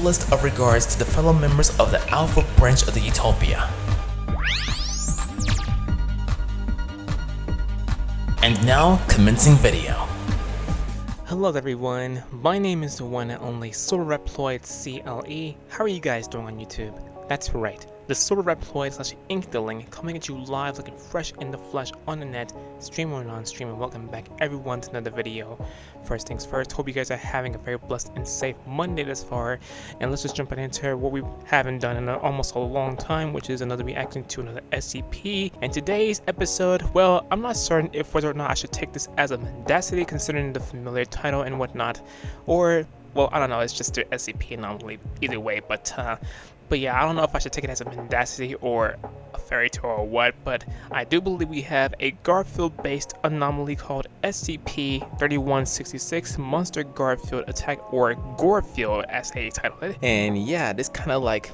fullest of regards to the fellow members of the Alpha branch of the Utopia. And now, commencing video. Hello everyone, my name is the one and only Silverreploid CLE. How are you guys doing on YouTube? That's right, the Silverreploid / Ink Dealing coming at you live looking fresh in the flesh on the net, stream or non-stream, and welcome back everyone to another video. First things first, hope you guys are having a very blessed and safe Monday thus far, and let's just jump right into what we haven't done in almost a long time, which is another reaction to another SCP. And today's episode, well, I'm not certain if whether or not I should take this as a mendacity considering the familiar title and whatnot, or, well, I don't know, it's just an SCP anomaly either way, but yeah, I don't know if I should take it as a mendacity or a fairy tale or what, but I do believe we have a Garfield-based anomaly called SCP-3166 Monster Garfield Attack, or Garfield as they titled it. And yeah, this kind of like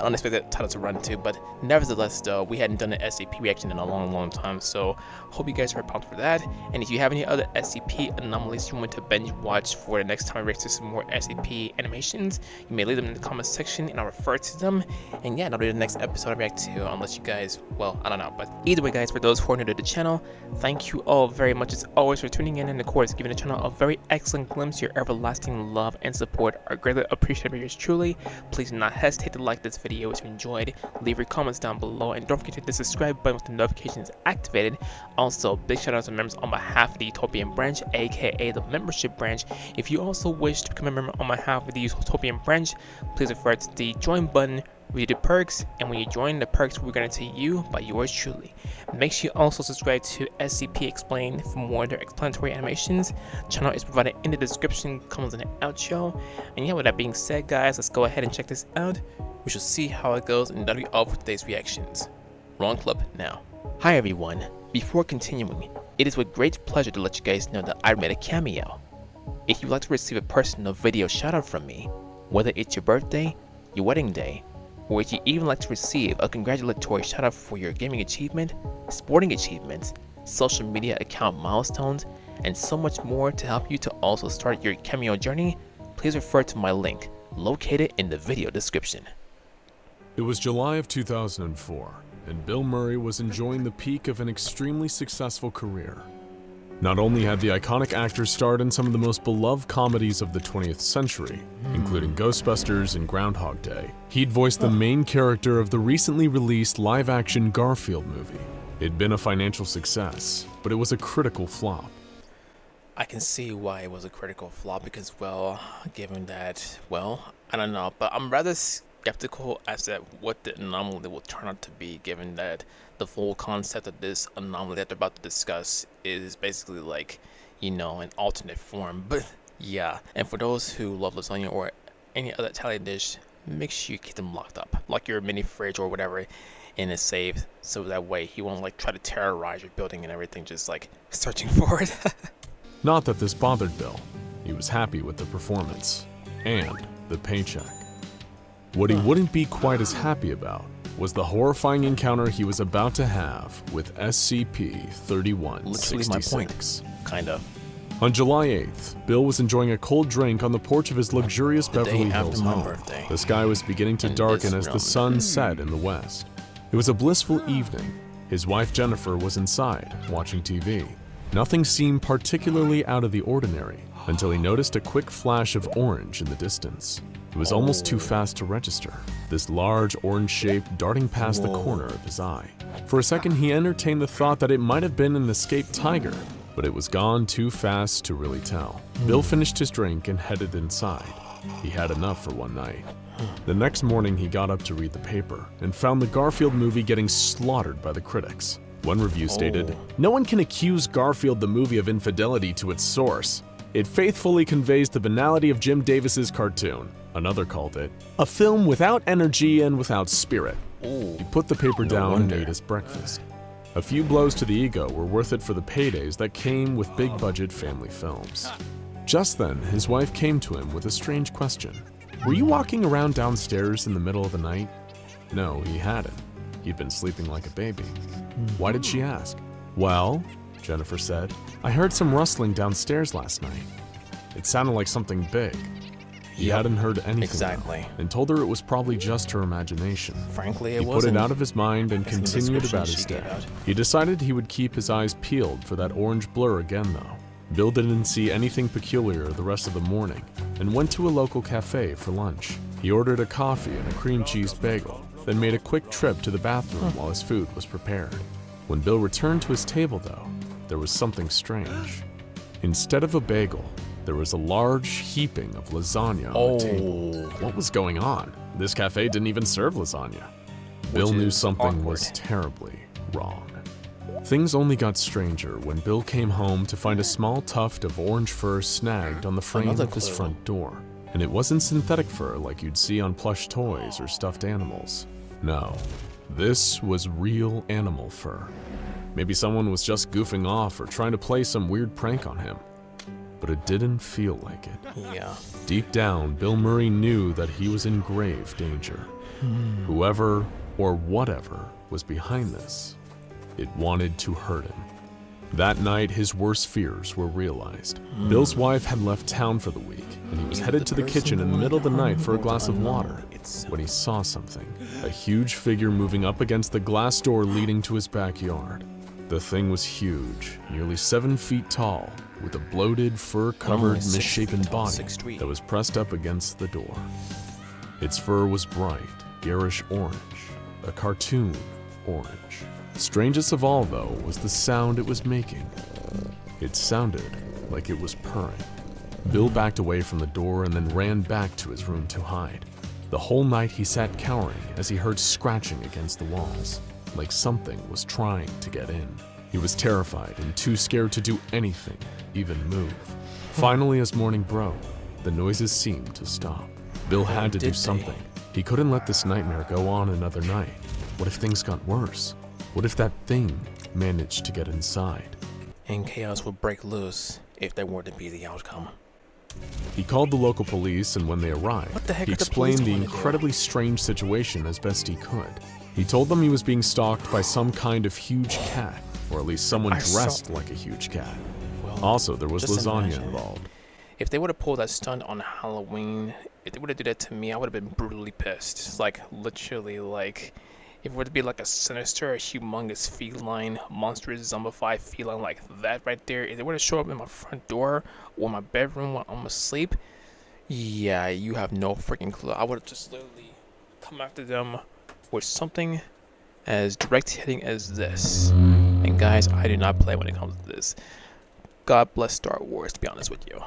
unexpected title to run to, but nevertheless though, we hadn't done an SCP reaction in a long time, so hope you guys are pumped for that. And if you have any other SCP anomalies you want to binge watch for the next time I react to some more SCP animations, you may leave them in the comment section and I'll refer to them. And yeah, that'll be the next episode I react to, unless you guys, well, I don't know. But either way guys, for those who are new to the channel, thank you all very much as always for tuning in, and of course giving the channel a very excellent glimpse. Your everlasting love and support are greatly appreciated by yours truly. Please do not hesitate to like this video if you enjoyed, leave your comments down below, and don't forget to hit the subscribe button with the notifications activated. Also, big shout out to members on behalf of the Utopian branch, aka the membership branch. If you also wish to become a member on behalf of the Utopian branch, please refer to the join button, read the perks, and when you join, the perks will be granted to you by yours truly. Make sure you also subscribe to SCP Explained for more of their explanatory animations. Channel is provided in the description, comes in the outro. And yeah, with that being said guys, let's go ahead and check this out. We shall see how it goes, and that'll be all for today's reactions. Wrong club now. Hi everyone, before continuing, it is with great pleasure to let you guys know that I made a cameo. If you'd like to receive a personal video shout out from me, whether it's your birthday, your wedding day, or if you even like to receive a congratulatory shout out for your gaming achievement, sporting achievements, social media account milestones, and so much more to help you to also start your cameo journey, please refer to my link located in the video description. It was July of 2004, and Bill Murray was enjoying the peak of an extremely successful career. Not only had the iconic actor starred in some of the most beloved comedies of the 20th century, including Ghostbusters and Groundhog Day, he'd voiced the main character of the recently released live-action Garfield movie. It'd been a financial success, but it was a critical flop. I can see why it was a critical flop because, well, given that, well, I don't know, but I'm rather skeptical as to what the anomaly will turn out to be, given that the full concept of this anomaly that they're about to discuss is basically like, you know, an alternate form. But yeah, and for those who love lasagna or any other Italian dish, make sure you keep them locked up, like your mini fridge or whatever, in a safe, so that way he won't like try to terrorize your building and everything, just like searching for it. Not that this bothered Bill. He was happy with the performance and the paycheck. What he wouldn't be quite as happy about was the horrifying encounter he was about to have with SCP-3166. Literally my point, kind of. On July 8th, Bill was enjoying a cold drink on the porch of his luxurious Beverly Hills home. The sky was beginning to darken as the sun set in the west. It was a blissful evening. His wife Jennifer was inside, watching TV. Nothing seemed particularly out of the ordinary until he noticed a quick flash of orange in the distance. It was almost too fast to register, this large orange shape darting past the corner of his eye. For a second he entertained the thought that it might have been an escaped tiger, but it was gone too fast to really tell. Bill finished his drink and headed inside. He had enough for one night. The next morning he got up to read the paper and found the Garfield movie getting slaughtered by the critics. One review stated, "No one can accuse Garfield the movie of infidelity to its source. It faithfully conveys the banality of Jim Davis's cartoon." Another called it, "a film without energy and without spirit." He put the paper down and ate his breakfast. A few blows to the ego were worth it for the paydays that came with big-budget family films. Just then, his wife came to him with a strange question. "Were you walking around downstairs in the middle of the night?" No, he hadn't. He'd been sleeping like a baby. Why did she ask? "Well," Jennifer said, "I heard some rustling downstairs last night. It sounded like something big." He hadn't heard anything exactly. and told her it was probably just her imagination. Frankly, it He put wasn't. it out of his mind and That's the continued description about she his gave day. out. He decided he would keep his eyes peeled for that orange blur again though. Bill didn't see anything peculiar the rest of the morning and went to a local cafe for lunch. He ordered a coffee and a cream cheese bagel, then made a quick trip to the bathroom while his food was prepared. When Bill returned to his table though, there was something strange. Instead of a bagel, there was a large heaping of lasagna on the table. What was going on? This cafe didn't even serve lasagna. Bill knew something was terribly wrong. Things only got stranger when Bill came home to find a small tuft of orange fur snagged on the frame of his front door. And it wasn't synthetic fur like you'd see on plush toys or stuffed animals. No, this was real animal fur. Maybe someone was just goofing off or trying to play some weird prank on him. But it didn't feel like it. Yeah. Deep down, Bill Murray knew that he was in grave danger. Whoever or whatever was behind this, it wanted to hurt him. That night, his worst fears were realized. Bill's wife had left town for the week, and he was headed to the kitchen in the middle of the night for a glass of water when he saw something. A huge figure moving up against the glass door leading to his backyard. The thing was huge, nearly 7 feet tall, with a bloated, fur-covered, misshapen body that was pressed up against the door. Its fur was bright, garish orange, a cartoon orange. Strangest of all, though, was the sound it was making. It sounded like it was purring. Bill backed away from the door and then ran back to his room to hide. The whole night he sat cowering as he heard scratching against the walls, like something was trying to get in. He was terrified and too scared to do anything, even move. Finally, as morning broke, the noises seemed to stop. Bill had to do something. He couldn't let this nightmare go on another night. What if things got worse? What if that thing managed to get inside? And chaos would break loose if that were to be the outcome. He called the local police, and when they arrived, he explained the incredibly strange situation as best he could. He told them he was being stalked by some kind of huge cat, or at least someone dressed like a huge cat. Also, there was lasagna involved. If they would have pulled that stunt on Halloween, if they would have did that to me, I would have been brutally pissed. Like, literally, like, if it were to be like a sinister, a humongous feline, monstrous, zombified feline like that right there, if they were to show up in my front door or my bedroom while I'm asleep, yeah, you have no freaking clue. I would have just literally come after them with something as direct hitting as this. And guys, I do not play when it comes to this. God bless Star Wars, to be honest with you.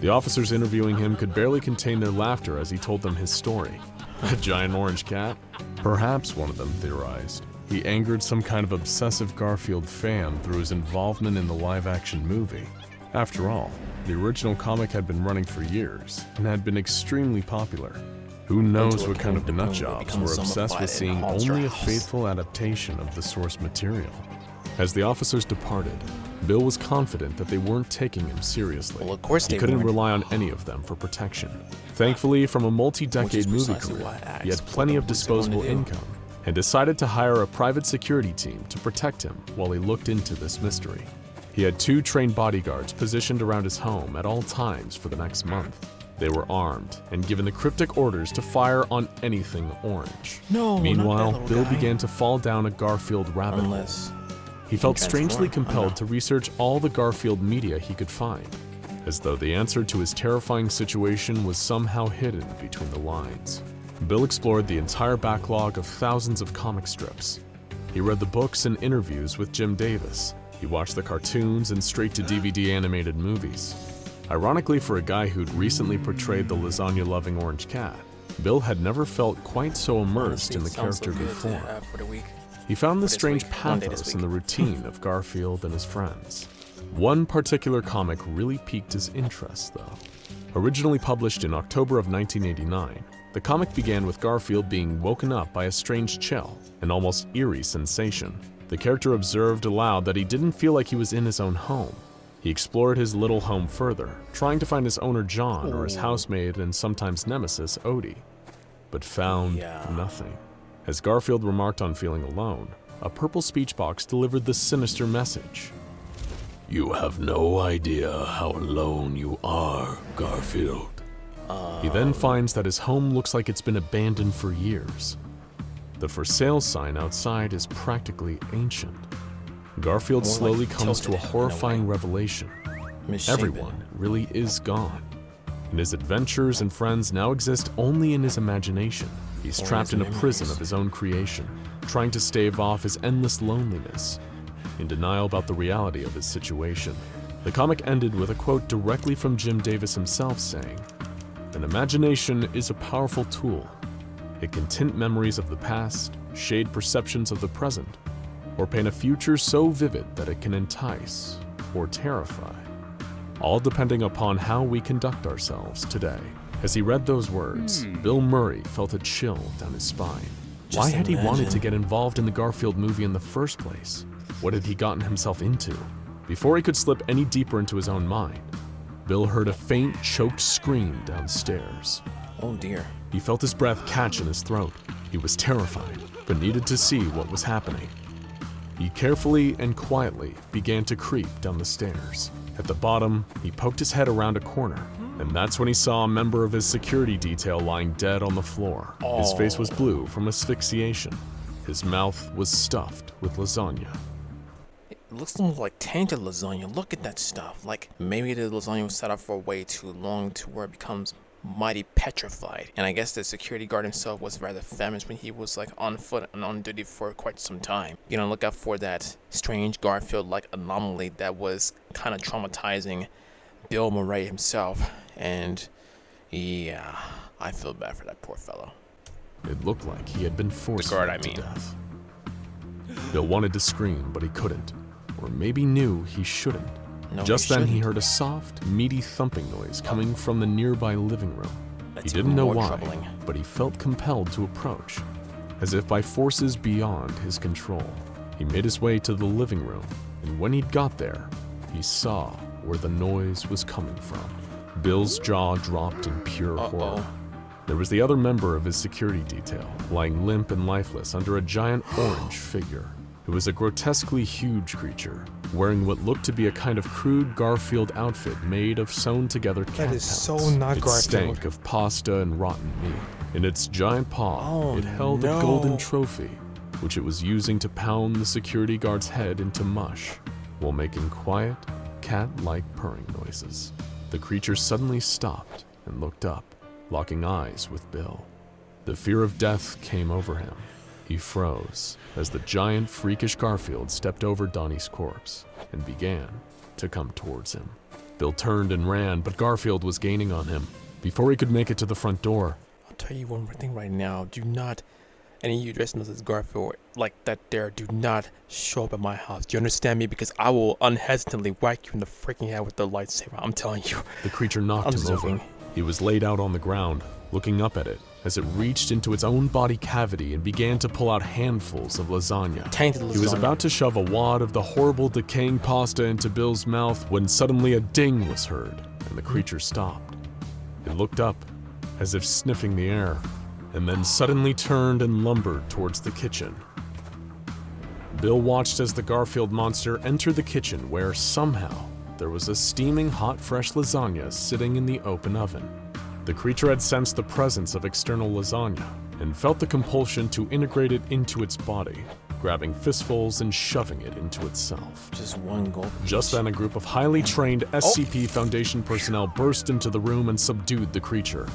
The officers interviewing him could barely contain their laughter as he told them his story. A giant orange cat? Perhaps, one of them theorized, he angered some kind of obsessive Garfield fan through his involvement in the live-action movie. After all, the original comic had been running for years and had been extremely popular. Who knows what kind of nutjobs were obsessed with seeing only a faithful adaptation of the source material. As the officers departed, Bill was confident that they weren't taking him seriously. Well, of course he couldn't rely on any of them for protection. Thankfully, from a multi-decade movie career, he had plenty of disposable income and decided to hire a private security team to protect him while he looked into this mystery. He had 2 trained bodyguards positioned around his home at all times for the next month. They were armed and given the cryptic orders to fire on anything orange. Meanwhile, Bill began to fall down a Garfield rabbit hole. He felt strangely compelled to research all the Garfield media he could find, as though the answer to his terrifying situation was somehow hidden between the lines. Bill explored the entire backlog of thousands of comic strips. He read the books and interviews with Jim Davis. He watched the cartoons and straight-to-DVD animated movies. Ironically, for a guy who'd recently portrayed the lasagna-loving orange cat, Bill had never felt quite so immersed in the character before. He found the strange pathos in the routine of Garfield and his friends. One particular comic really piqued his interest, though. Originally published in October of 1989, the comic began with Garfield being woken up by a strange chill, an almost eerie sensation. The character observed aloud that he didn't feel like he was in his own home. He explored his little home further, trying to find his owner John or his housemaid and sometimes nemesis Odie, but found nothing. As Garfield remarked on feeling alone, a purple speech box delivered this sinister message. "You have no idea how alone you are, Garfield. He then finds that his home looks like it's been abandoned for years. The for sale sign outside is practically ancient. Garfield slowly comes to a horrifying revelation. Everyone really is gone. And his adventures and friends now exist only in his imagination. He's trapped in a prison of his own creation, trying to stave off his endless loneliness. In denial about the reality of his situation, the comic ended with a quote directly from Jim Davis himself saying, "An imagination is a powerful tool. It can tint memories of the past, shade perceptions of the present, or paint a future so vivid that it can entice or terrify, all depending upon how we conduct ourselves today." As he read those words, Bill Murray felt a chill down his spine. Why had he wanted to get involved in the Garfield movie in the first place? What had he gotten himself into? Before he could slip any deeper into his own mind, Bill heard a faint, choked scream downstairs. Oh dear. He felt his breath catch in his throat. He was terrified, but needed to see what was happening. He carefully and quietly began to creep down the stairs. At the bottom, he poked his head around a corner, and that's when he saw a member of his security detail lying dead on the floor. His face was blue from asphyxiation. His mouth was stuffed with lasagna. It looks almost like tainted lasagna. Look at that stuff. Like maybe the lasagna was set up for way too long to where it becomes mighty petrified. And I guess the security guard himself was rather famished when he was like on foot and on duty for quite some time. You know, look out for that strange Garfield-like anomaly that was kind of traumatizing Bill Murray himself. And yeah, I feel bad for that poor fellow. It looked like he had been forced The guard, to death. Bill wanted to scream, but he couldn't. Or maybe knew he shouldn't. No, Just then he heard a soft, meaty thumping noise coming from the nearby living room. He didn't know why, but he felt compelled to approach, as if by forces beyond his control. He made his way to the living room, and when he'd got there, he saw where the noise was coming from. Bill's jaw dropped in pure horror. There was the other member of his security detail, lying limp and lifeless under a giant orange figure. It was a grotesquely huge creature, wearing what looked to be a kind of crude Garfield outfit made of sewn-together cat That is so pellets. not It Garfield. stank of pasta and rotten meat. In its giant paw, it held a golden trophy, which it was using to pound the security guard's head into mush, while making quiet, cat-like purring noises. The creature suddenly stopped and looked up, locking eyes with Bill. The fear of death came over him. He froze as the giant, freakish Garfield stepped over Donnie's corpse and began to come towards him. Bill turned and ran, but Garfield was gaining on him. Before he could make it to the front door, I'll tell you one more thing right now. Do not, any of you dressing as Garfield like that there, do not show up at my house. Do you understand me? Because I will unhesitantly whack you in the freaking head with the lightsaber. I'm telling you. the creature knocked him over. He was laid out on the ground, looking up at it as it reached into its own body cavity and began to pull out handfuls of lasagna. Tainted lasagna. He was about to shove a wad of the horrible decaying pasta into Bill's mouth when suddenly a ding was heard, and the creature stopped. It looked up, as if sniffing the air, and then suddenly turned and lumbered towards the kitchen. Bill watched as the Garfield monster entered the kitchen where, somehow, there was a steaming hot fresh lasagna sitting in the open oven. The creature had sensed the presence of external lasagna and felt the compulsion to integrate it into its body, grabbing fistfuls and shoving it into itself. Just one gulp. Just then, a group of highly trained SCP Foundation personnel burst into the room and subdued the creature.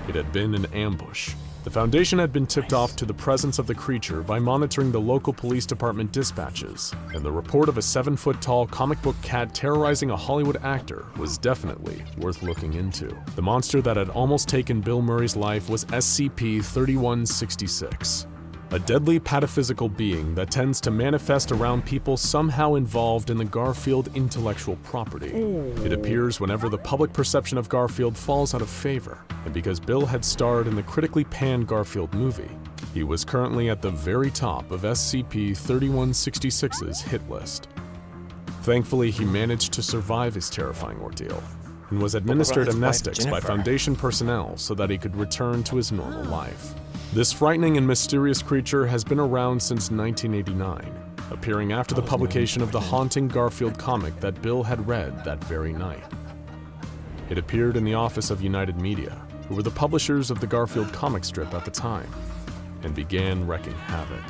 It had been an ambush. The Foundation had been tipped off to the presence of the creature by monitoring the local police department dispatches, and the report of a 7-foot-tall comic book cat terrorizing a Hollywood actor was definitely worth looking into. The monster that had almost taken Bill Murray's life was SCP-3166, a deadly pataphysical being that tends to manifest around people somehow involved in the Garfield intellectual property. It appears whenever the public perception of Garfield falls out of favor, and because Bill had starred in the critically panned Garfield movie, he was currently at the very top of SCP-3166's hit list. Thankfully, he managed to survive his terrifying ordeal, and was administered amnestics by Foundation personnel so that he could return to his normal life. This frightening and mysterious creature has been around since 1989, appearing after the publication of the haunting Garfield comic that Bill had read that very night. It appeared in the office of United Media, who were the publishers of the Garfield comic strip at the time, and began wreaking havoc.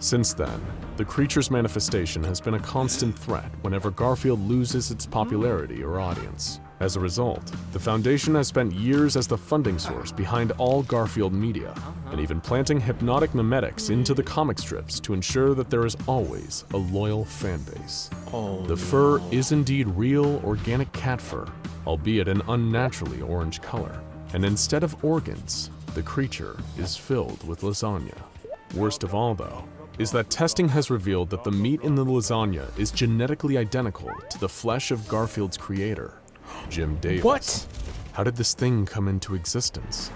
Since then, the creature's manifestation has been a constant threat whenever Garfield loses its popularity or audience. As a result, the Foundation has spent years as the funding source behind all Garfield media, and even planting hypnotic mimetics into the comic strips to ensure that there is always a loyal fan base. The fur is indeed real organic cat fur, albeit an unnaturally orange color. And instead of organs, the creature is filled with lasagna. Worst of all, though, is that testing has revealed that the meat in the lasagna is genetically identical to the flesh of Garfield's creator, Jim Davis. What? How did this thing come into existence?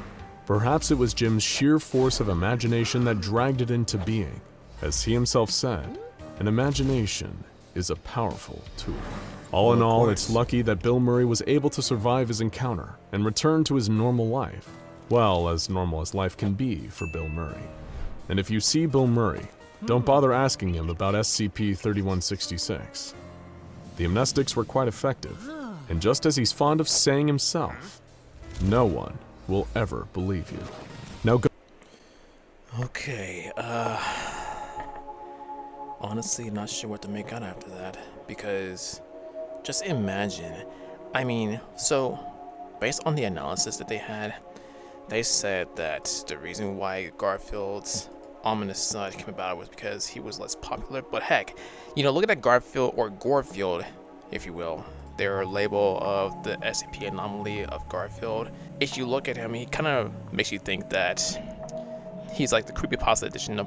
Perhaps it was Jim's sheer force of imagination that dragged it into being. As he himself said, an imagination is a powerful tool. All in all, it's lucky that Bill Murray was able to survive his encounter and return to his normal life. Well, as normal as life can be for Bill Murray. And if you see Bill Murray, don't bother asking him about SCP-3166. The amnestics were quite effective, and just as he's fond of saying himself, no one will ever believe you. Now go. Okay, honestly not sure what to make out after that, because just imagine, I mean, so based on the analysis that they had, they said that the reason why Garfield's ominous side came about was because he was less popular. But heck, you know, look at that Garfield, or Gorefield, if you will, their label of the SCP anomaly of Garfield. If you look at him, he kind of makes you think that he's like the creepypasta edition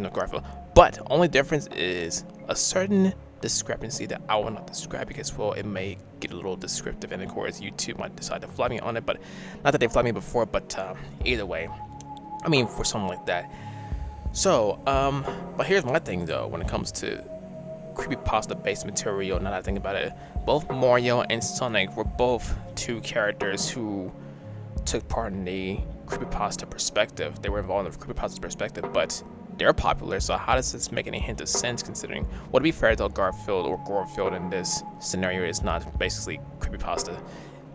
of Garfield. But only difference is a certain discrepancy that I will not describe because, well, it may get a little descriptive, and of course YouTube might decide to flag me on it, but not that they flagged me before, but either way, I mean, for something like that. So but here's my thing though, when it comes to creepypasta based material, now that I think about it, both Mario and Sonic were both two characters who took part in the creepypasta perspective. They were involved in the creepypasta perspective, but they're popular, so how does this make any hint of sense considering, well, to be fair though, Garfield or Gorefield in this scenario is not basically creepypasta,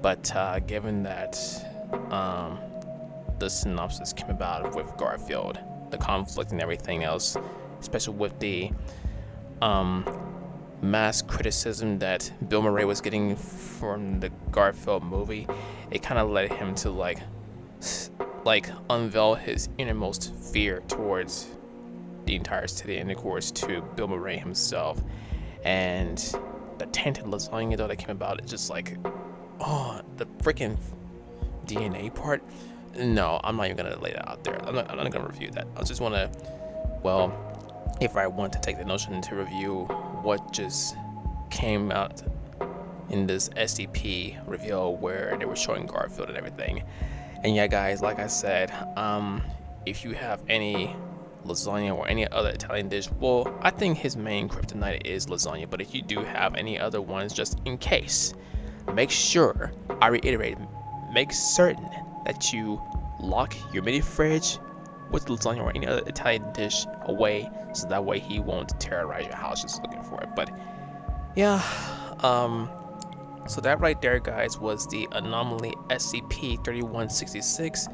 but given that the synopsis came about with Garfield, the conflict and everything else, especially with the mass criticism that Bill Murray was getting from the Garfield movie, it kind of led him to like unveil his innermost fear towards the entire city, and of course to Bill Murray himself. And the tainted lasagna though that came about, it's just like, oh, the freaking DNA part. No, I'm not even gonna lay that out there. I'm not gonna review that. I just want to, well, if I want to take the notion to review what just came out in this SCP reveal where they were showing Garfield and everything. And yeah, guys, like I said, if you have any lasagna or any other Italian dish, well, I think his main kryptonite is lasagna, but if you do have any other ones, just in case, make sure, I reiterate, make certain that you lock your mini fridge with lasagna or any other Italian dish away, so that way he won't terrorize your house just looking for it. But yeah, so that right there, guys, was the anomaly SCP-3166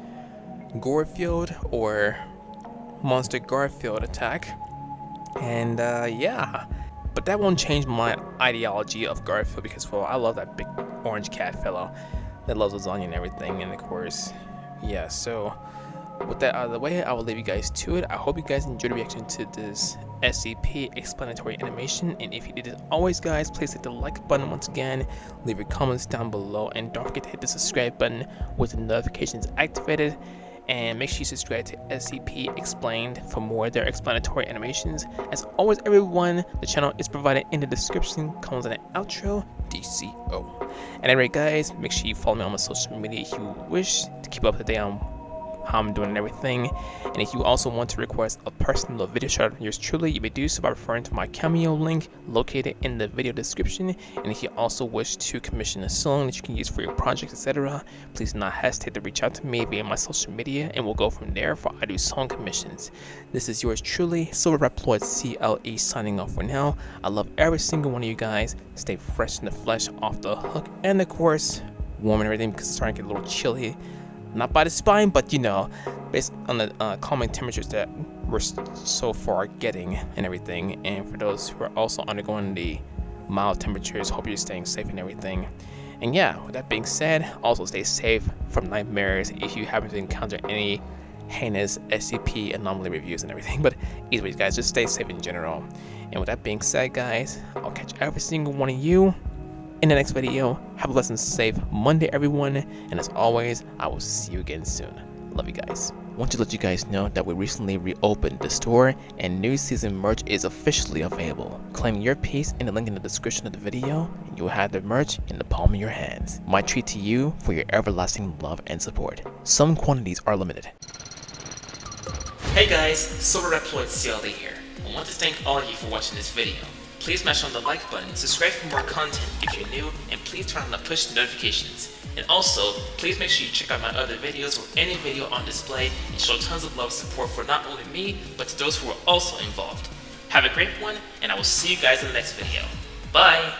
Gorefield or Monster Garfield attack. And yeah, but that won't change my ideology of Garfield because, well, I love that big orange cat fellow that loves lasagna and everything. And of course, yeah, so with that out of the way, I will leave you guys to it. I hope you guys enjoyed the reaction to this SCP explanatory animation, and if you did, as always, guys, please hit the like button once again, leave your comments down below, and don't forget to hit the subscribe button with the notifications activated, and make sure you subscribe to SCP Explained for more of their explanatory animations. As always, everyone, the channel is provided in the description, comments, and outro, DCO. And anyway, guys, make sure you follow me on my social media if you wish to keep up to date on how I'm doing and everything. And if you also want to request a personal video shout out from yours truly, you may do so by referring to my Cameo link located in the video description. And if you also wish to commission a song that you can use for your projects, etc., please do not hesitate to reach out to me via my social media, and we'll go from there for I do song commissions. This is yours truly, Silverreploid CLE, signing off for now. I love every single one of you guys. Stay fresh in the flesh, off the hook, and of course, warm and everything, because it's starting to get a little chilly. Not by the spine, but you know, based on the calming temperatures that we're so far getting and everything. And for those who are also undergoing the mild temperatures, hope you're staying safe and everything. And yeah, with that being said, also stay safe from nightmares if you happen to encounter any heinous SCP anomaly reviews and everything. But either way, guys, just stay safe in general. And with that being said, guys, I'll catch every single one of you in the next video. Have a blessed and safe Monday, everyone. And as always, I will see you again soon. Love you guys. I want to let you guys know that we recently reopened the store and new season merch is officially available. Claim your piece in the link in the description of the video, and you will have the merch in the palm of your hands. My treat to you for your everlasting love and support. Some quantities are limited. Hey guys, Silverreploid CLE here. I want to thank all of you for watching this video. Please smash on the like button, subscribe for more content if you're new, and please turn on the push notifications. And also, please make sure you check out my other videos or any video on display and show tons of love and support for not only me, but to those who are also involved. Have a great one, and I will see you guys in the next video. Bye!